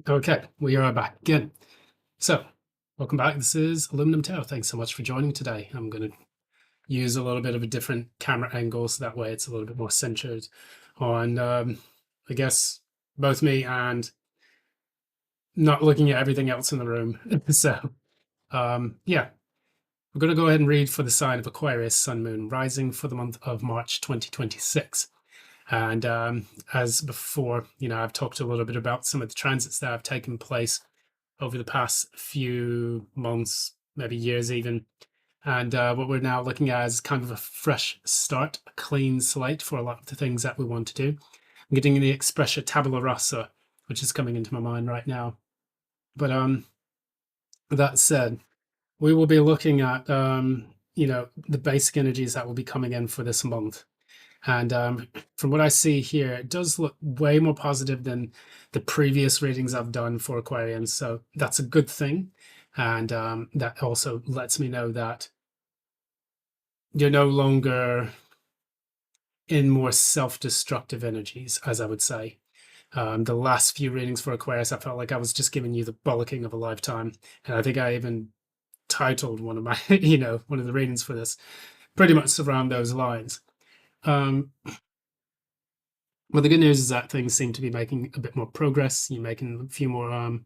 Okay, we are back again. So, welcome back. This is Aluminum Tower. Thanks so much for joining today. I'm going to use a little bit of a different camera angle so that way it's a little bit more centered on, I guess, both me and not looking at everything else in the room. So, yeah, we're going to go ahead and read for the sign of Aquarius, Sun, Moon, Rising for the month of March 2026. And as before, I've talked a little bit about some of the transits that have taken place over the past few months, maybe years even. And what we're now looking at is kind of a fresh start, a clean slate for a lot of the things that we want to do. I'm getting the expression tabula rasa, which is coming into my mind right now. But that said, we will be looking at the basic energies that will be coming in for this month. And from what I see here, it does look way more positive than the previous readings I've done for Aquarians. So that's a good thing. And that also lets me know that you're no longer in more self-destructive energies, as I would say. The last few readings for Aquarius, I felt like I was just giving you the bollocking of a lifetime. And I think I even titled one of my, one of the readings for this pretty much around those lines. Um, Well, the good news is that things seem to be making a bit more progress. You're making a few more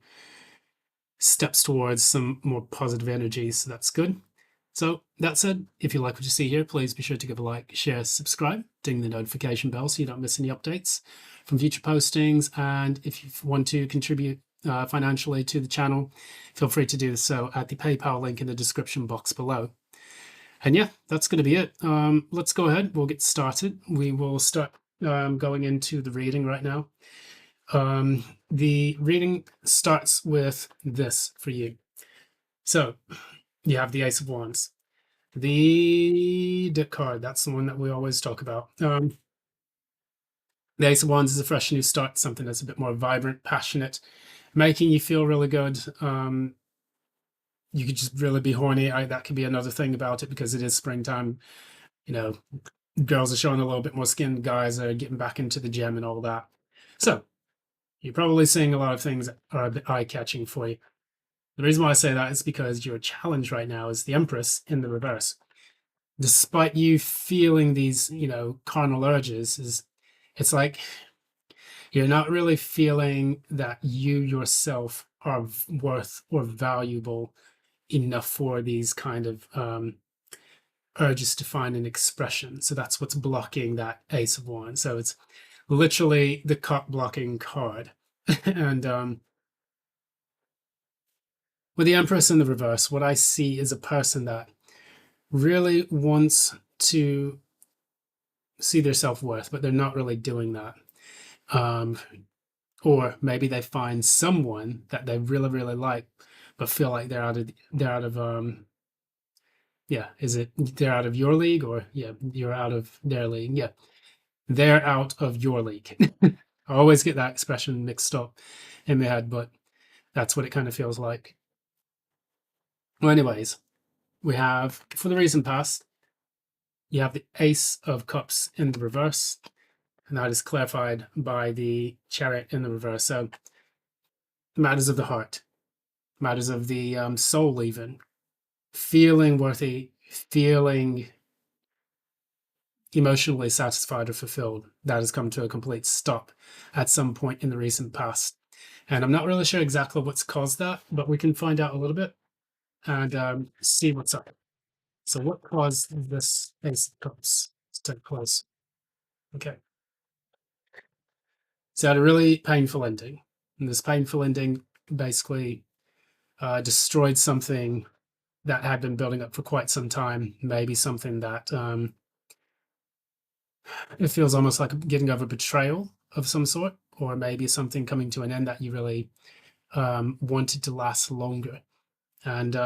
steps towards some more positive energy, so that's good. So that said, if you like what you see here, please be sure to give a like, share, subscribe, ding the notification bell so you don't miss any updates from future postings. And if you want to contribute financially to the channel, feel free to do so at the PayPal link in the description box below. And yeah, that's going to be it. Let's go ahead. We'll get started. We will start going into the reading right now. The reading starts with this for you. So you have the Ace of Wands. The deck card, that's the one that we always talk about. The Ace of Wands is a fresh new start, something that's a bit more vibrant, passionate, making you feel really good. You could just really be horny. That could be another thing about it because it is springtime. Girls are showing a little bit more skin, guys are getting back into the gym and all that. So you're probably seeing a lot of things that are a bit eye-catching for you. The reason why I say that is because your challenge right now is the Empress in the reverse. Despite you feeling these, carnal urges, it's like you're not really feeling that you yourself are worth or valuable enough for these kind of urges to find an expression. So that's what's blocking that Ace of Wands. So it's literally the cock blocking card. And with the Empress in the reverse, what I see is a person that really wants to see their self-worth, but they're not really doing that. Or maybe they find someone that they really, really like, but feel like they're out of they're out of your league, or you're out of their league. Yeah, they're out of your league. I always get that expression mixed up in my head, but that's what it kind of feels like. Well, anyways, we have, for the recent past, you have the Ace of Cups in the reverse, and that is clarified by the Chariot in the reverse. So matters of the heart, matters of the soul, even feeling worthy, feeling emotionally satisfied or fulfilled, that has come to a complete stop at some point in the recent past. And I'm not really sure exactly what's caused that, but we can find out a little bit and see what's up. So what caused this Ace of Cups to take place? Okay. So it had a really painful ending. And this painful ending basically destroyed something that had been building up for quite some time, maybe something that it feels almost like getting over betrayal of some sort, or maybe something coming to an end that you really wanted to last longer. And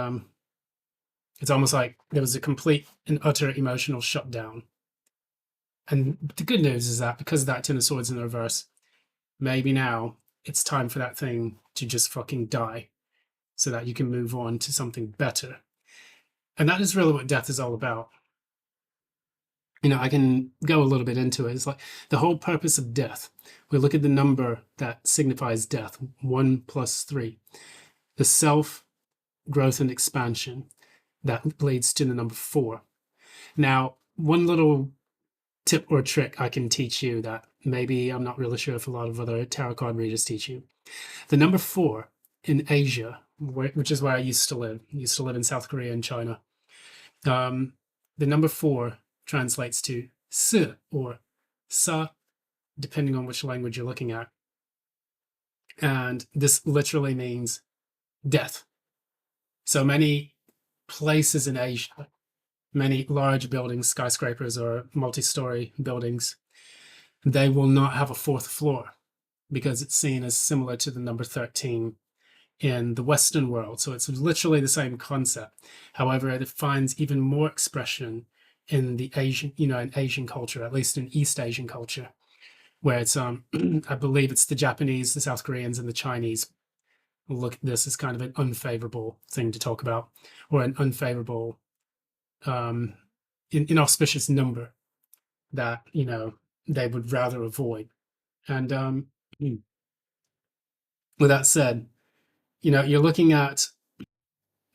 it's almost like there was a complete and utter emotional shutdown. And the good news is that because of that Ten of Swords in the reverse, maybe now it's time for that thing to just fucking die so that you can move on to something better. And that is really what death is all about. I can go a little bit into it. It's like the whole purpose of death. We look at the number that signifies death, 1 plus 3. The self, growth, and expansion that leads to the number 4. Now, one little tip or trick I can teach you that maybe I'm not really sure if a lot of other tarot card readers teach you. The number 4 in Asia, which is where I used to live. I used to live in South Korea and China. The number 4 translates to si or sa, depending on which language you're looking at. And this literally means death. So many places in Asia, many large buildings, skyscrapers or multi-story buildings, they will not have a 4th floor because it's seen as similar to the number 13 in the Western world. So it's literally the same concept. However, it finds even more expression in the Asian, in Asian culture, at least in East Asian culture, where it's, I believe it's the Japanese, the South Koreans, and the Chinese look at this as kind of an unfavorable thing to talk about, or an unfavorable, inauspicious number that, they would rather avoid. And with that said, you're looking at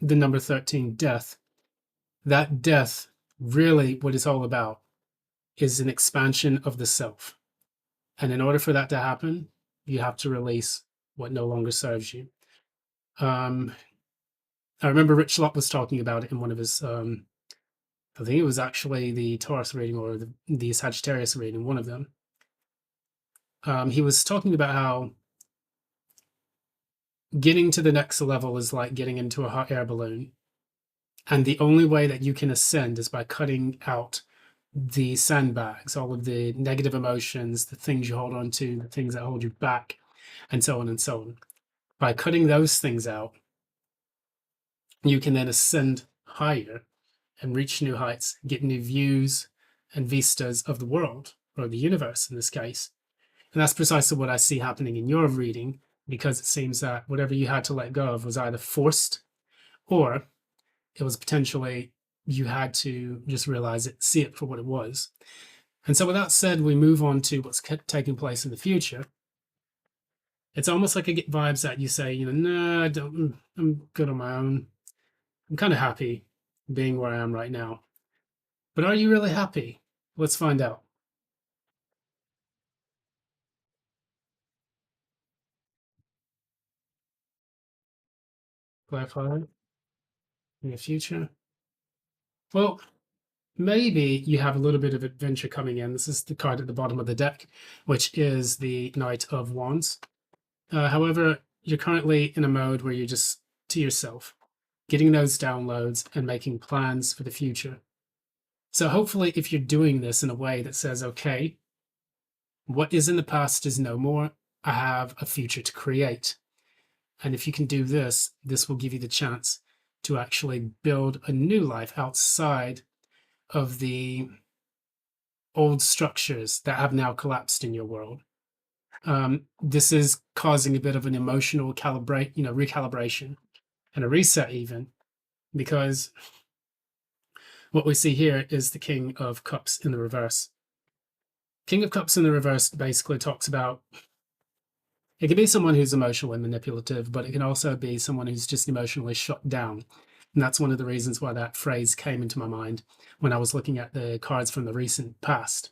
the number 13, death. That death, really, what it's all about is an expansion of the self. And in order for that to happen, you have to release what no longer serves you. I remember Rich Lott was talking about it in one of his, I think it was actually the Taurus reading or the Sagittarius reading, one of them. He was talking about how getting to the next level is like getting into a hot air balloon. And the only way that you can ascend is by cutting out the sandbags, all of the negative emotions, the things you hold on to, the things that hold you back, and so on and so on. By cutting those things out, you can then ascend higher and reach new heights, get new views and vistas of the world, or the universe in this case. And that's precisely what I see happening in your reading, because it seems that whatever you had to let go of was either forced or it was potentially you had to just realize it, see it for what it was. And so with that said, we move on to what's taking place in the future. It's almost like I get vibes that you say, no, I don't, I'm good on my own. I'm kind of happy being where I am right now. But are you really happy? Let's find out. Clarify in the future. Well, maybe you have a little bit of adventure coming in. This is the card at the bottom of the deck, which is the Knight of Wands. However, you're currently in a mode where you're just to yourself, getting those downloads and making plans for the future. So hopefully, if you're doing this in a way that says, okay, what is in the past is no more. I have a future to create. And if you can do this, this will give you the chance to actually build a new life outside of the old structures that have now collapsed in your world. This is causing a bit of an emotional recalibration and a reset even, because what we see here is the King of Cups in the reverse. King of Cups in the reverse basically talks about, it can be someone who's emotional and manipulative, but it can also be someone who's just emotionally shut down. And that's one of the reasons why that phrase came into my mind when I was looking at the cards from the recent past.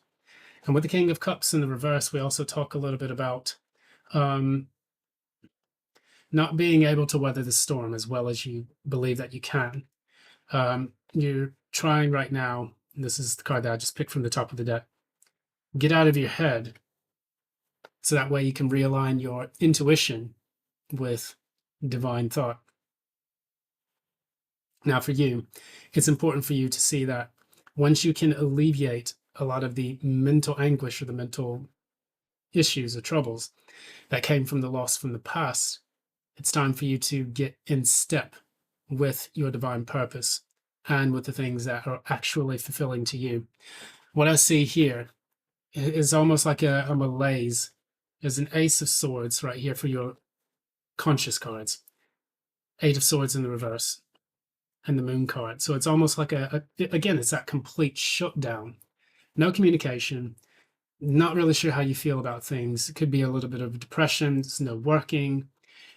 And with the King of Cups in the reverse, we also talk a little bit about not being able to weather the storm as well as you believe that you can. You're trying right now, and this is the card that I just picked from the top of the deck, get out of your head so that way you can realign your intuition with divine thought. Now, for you, it's important for you to see that once you can alleviate a lot of the mental anguish or the mental issues or troubles that came from the loss from the past, it's time for you to get in step with your divine purpose and with the things that are actually fulfilling to you. What I see here is almost like a malaise. There's an Ace of Swords right here for your conscious cards, 8 of Swords in the reverse, and the Moon card. So it's almost like again, it's that complete shutdown. no communication, not really sure how you feel about things. It could be a little bit of depression, there's no working,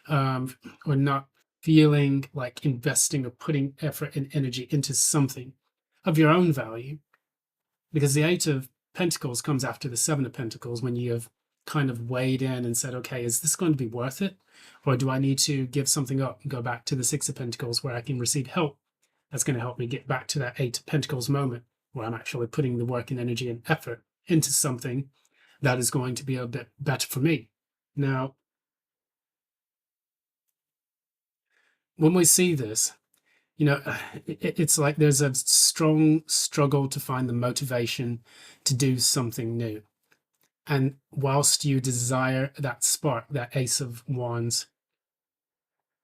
or not feeling like investing or putting effort and energy into something of your own value. Because the Eight of Pentacles comes after the Seven of Pentacles, when you have kind of weighed in and said, okay, is this going to be worth it? Or do I need to give something up and go back to the Six of Pentacles where I can receive help? That's going to help me get back to that Eight of Pentacles moment where I'm actually putting the work and energy and effort into something that is going to be a bit better for me. Now, when we see this, you know, it's like there's a strong struggle to find the motivation to do something new. And whilst you desire that spark, that Ace of Wands,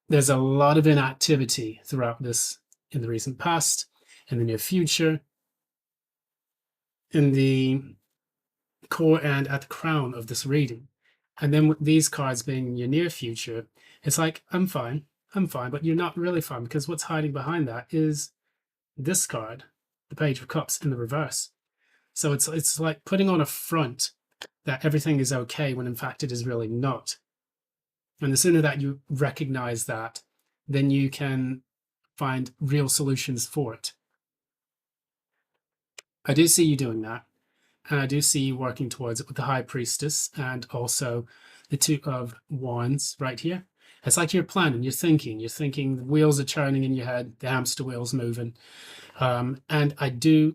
there's a lot of inactivity throughout this in the recent past, in the near future, in the core and at the crown of this reading. And then with these cards being in your near future, it's like, I'm fine, but you're not really fine, because what's hiding behind that is this card, the Page of Cups in the reverse. So it's like putting on a front that everything is okay when in fact it is really not. And the sooner that you recognize that, then you can find real solutions for it. I do see you doing that. And I do see you working towards it with the High Priestess and also the Two of Wands right here. It's like you're planning, you're thinking, the wheels are turning in your head, the hamster wheel's moving. And the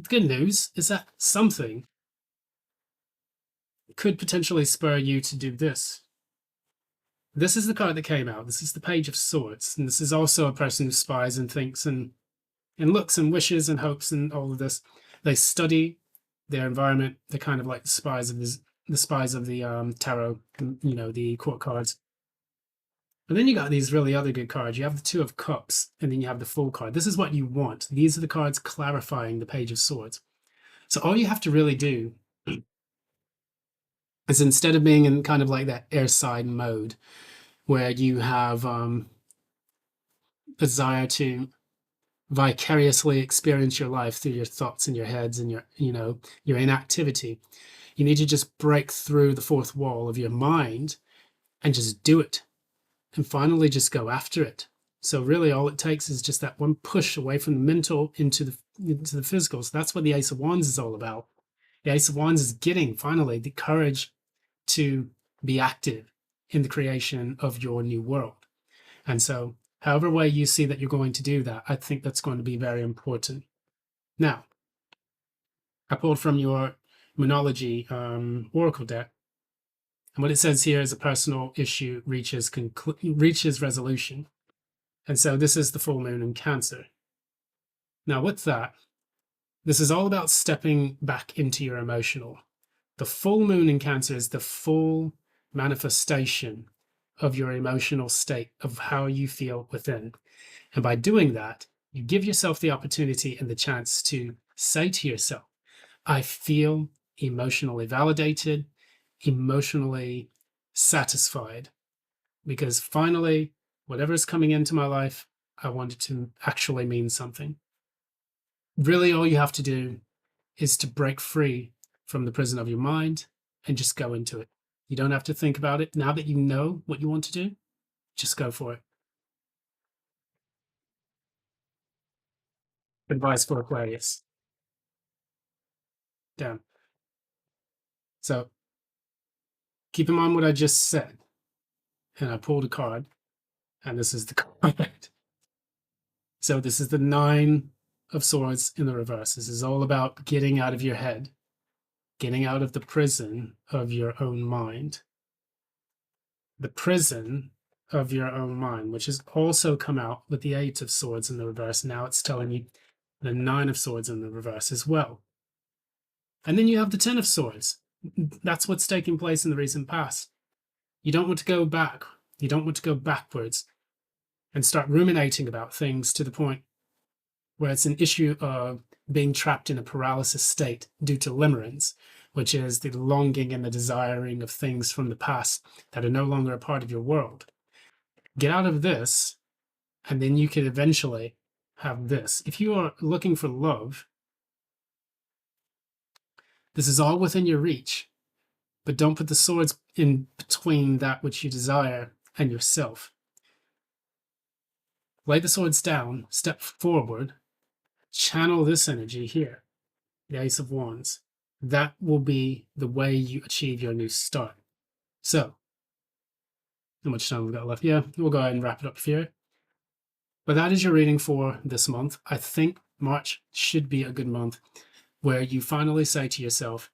good news is that something could potentially spur you to do this. This is the card that came out. This is the Page of Swords. And this is also a person who spies and thinks and looks and wishes and hopes and all of this. They study their environment. They're kind of like the spies of the tarot, you know, the court cards. And then you got these really other good cards. You have the Two of Cups, and then you have the Fool card. This is what you want. These are the cards clarifying the Page of Swords. So all you have to really do is, instead of being in kind of like that airside mode where you have desire to vicariously experience your life through your thoughts in your heads and your inactivity, you need to just break through the fourth wall of your mind and just do it, and finally just go after it. So really all it takes is just that one push away from the mental into the physical. So that's what the Ace of Wands is all about. The Ace of Wands is getting finally the courage to be active in the creation of your new world. And so however way you see that you're going to do that, I think that's going to be very important. Now, I pulled from your Moonology Oracle deck, and what it says here is a personal issue reaches resolution. And so this is the full moon in Cancer. Now with that, this is all about stepping back into your emotional. The full moon in Cancer is the full manifestation of your emotional state, of how you feel within. And by doing that, you give yourself the opportunity and the chance to say to yourself, I feel emotionally validated, emotionally satisfied, because finally, whatever is coming into my life, I want it to actually mean something. Really, all you have to do is to break free from the prison of your mind and just go into it. You don't have to think about it. Now that you know what you want to do, just go for it. Advice for Aquarius. Down. So keep in mind what I just said. And I pulled a card, and this is the card. So this is the Nine of Swords in the reverse. This is all about getting out of your head, getting out of the prison of your own mind. The prison of your own mind, which has also come out with the Eight of Swords in the reverse. Now it's telling you the Nine of Swords in the reverse as well. And then you have the Ten of Swords. That's what's taking place in the recent past. You don't want to go back. You don't want to go backwards and start ruminating about things to the point where it's an issue of being trapped in a paralysis state due to limerence, which is the longing and the desiring of things from the past that are no longer a part of your world. Get out of this, and then you can eventually have this. If you are looking for love, This is all within your reach, but don't put the swords in between that which you desire and yourself. Lay the swords down, step forward, channel this energy here, the Ace of Wands. That will be the way you achieve your new start. So, how much time we've got left? Yeah, we'll go ahead and wrap it up here. But that is your reading for this month. I think March should be a good month where you finally say to yourself,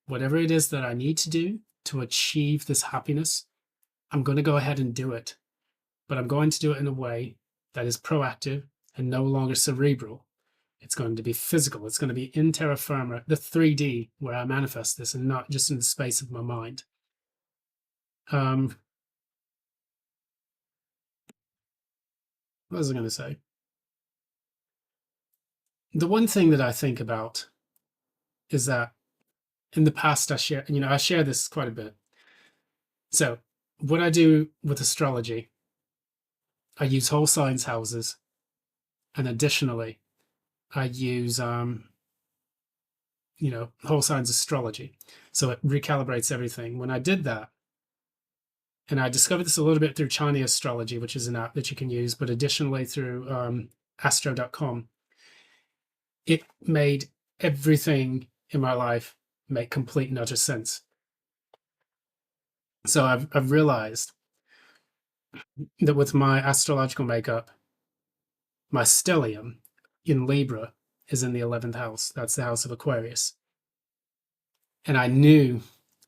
whatever it is that I need to do to achieve this happiness, I'm going to go ahead and do it. But I'm going to do it in a way that is proactive and no longer cerebral. It's going to be physical. It's going to be in terra firma, the 3D, where I manifest this and not just in the space of my mind. What was I going to say? The one thing that I think about is that in the past I share this quite a bit. So what I do with astrology, I use whole signs houses, and additionally I use whole signs astrology. So it recalibrates everything. When I did that, and I discovered this a little bit through Chinese astrology, which is an app that you can use, but additionally through astro.com, it made everything in my life make complete and utter sense. So I've realized that with my astrological makeup, my stellium in Libra is in the 11th house. That's the house of Aquarius. And I knew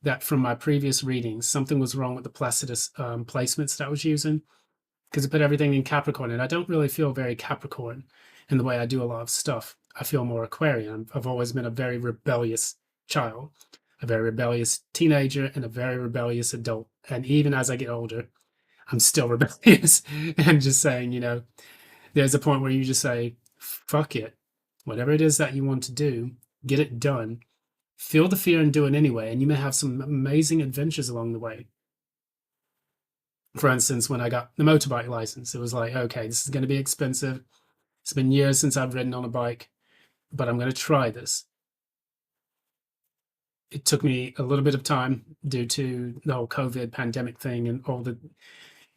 that from my previous readings, something was wrong with the Placidus placements that I was using, because I put everything in Capricorn, and I don't really feel very Capricorn in the way I do a lot of stuff. I feel more Aquarian. I've always been a very rebellious child, a very rebellious teenager, and a very rebellious adult. And even as I get older, I'm still rebellious and just saying, there's a point where you just say, fuck it. Whatever it is that you want to do, get it done. Feel the fear and do it anyway. And you may have some amazing adventures along the way. For instance, when I got the motorbike license, it was like, okay, this is going to be expensive. It's been years since I've ridden on a bike, but I'm going to try this. It took me a little bit of time due to the whole COVID pandemic thing and all the,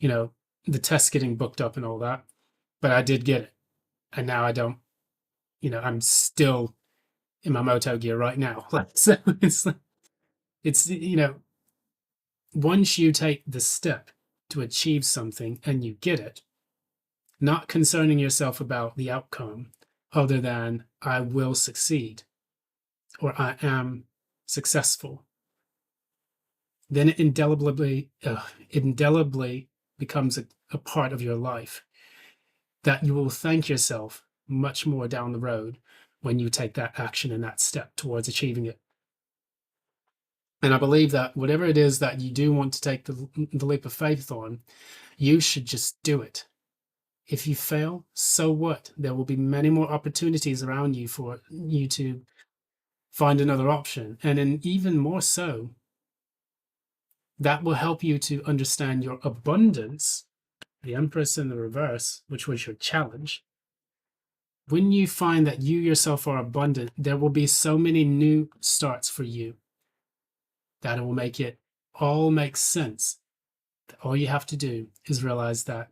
the tests getting booked up and all that. But I did get it. And now I don't, I'm still in my moto gear right now. So it's once you take the step to achieve something and you get it, not concerning yourself about the outcome other than I will succeed or I am successful, then it indelibly becomes a part of your life that you will thank yourself much more down the road when you take that action and that step towards achieving it. And I believe that whatever it is that you do want to take the leap of faith on, you should just do it. If you fail, so what? There will be many more opportunities around you for you to find another option. And then even more so, that will help you to understand your abundance, the Empress in the reverse, which was your challenge. When you find that you yourself are abundant, there will be so many new starts for you that it will make it all make sense. All you have to do is realize that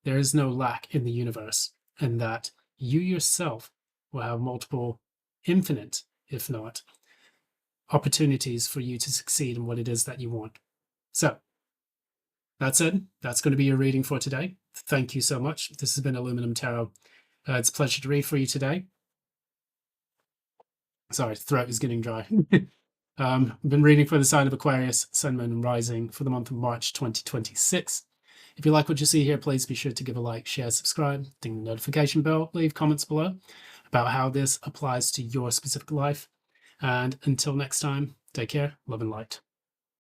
there is no lack in the universe and that you yourself will have multiple, infinite, if not, opportunities for you to succeed in what it is that you want. So that's it. That's going to be your reading for today. Thank you so much. This has been Aluminum Tarot. It's a pleasure to read for you today. Sorry, throat is getting dry. I've been reading for the sign of Aquarius, Sun, Moon, and Rising for the month of March 2026. If you like what you see here, please be sure to give a like, share, subscribe, ding the notification bell, leave comments below about how this applies to your specific life. And until next time, take care, love and light.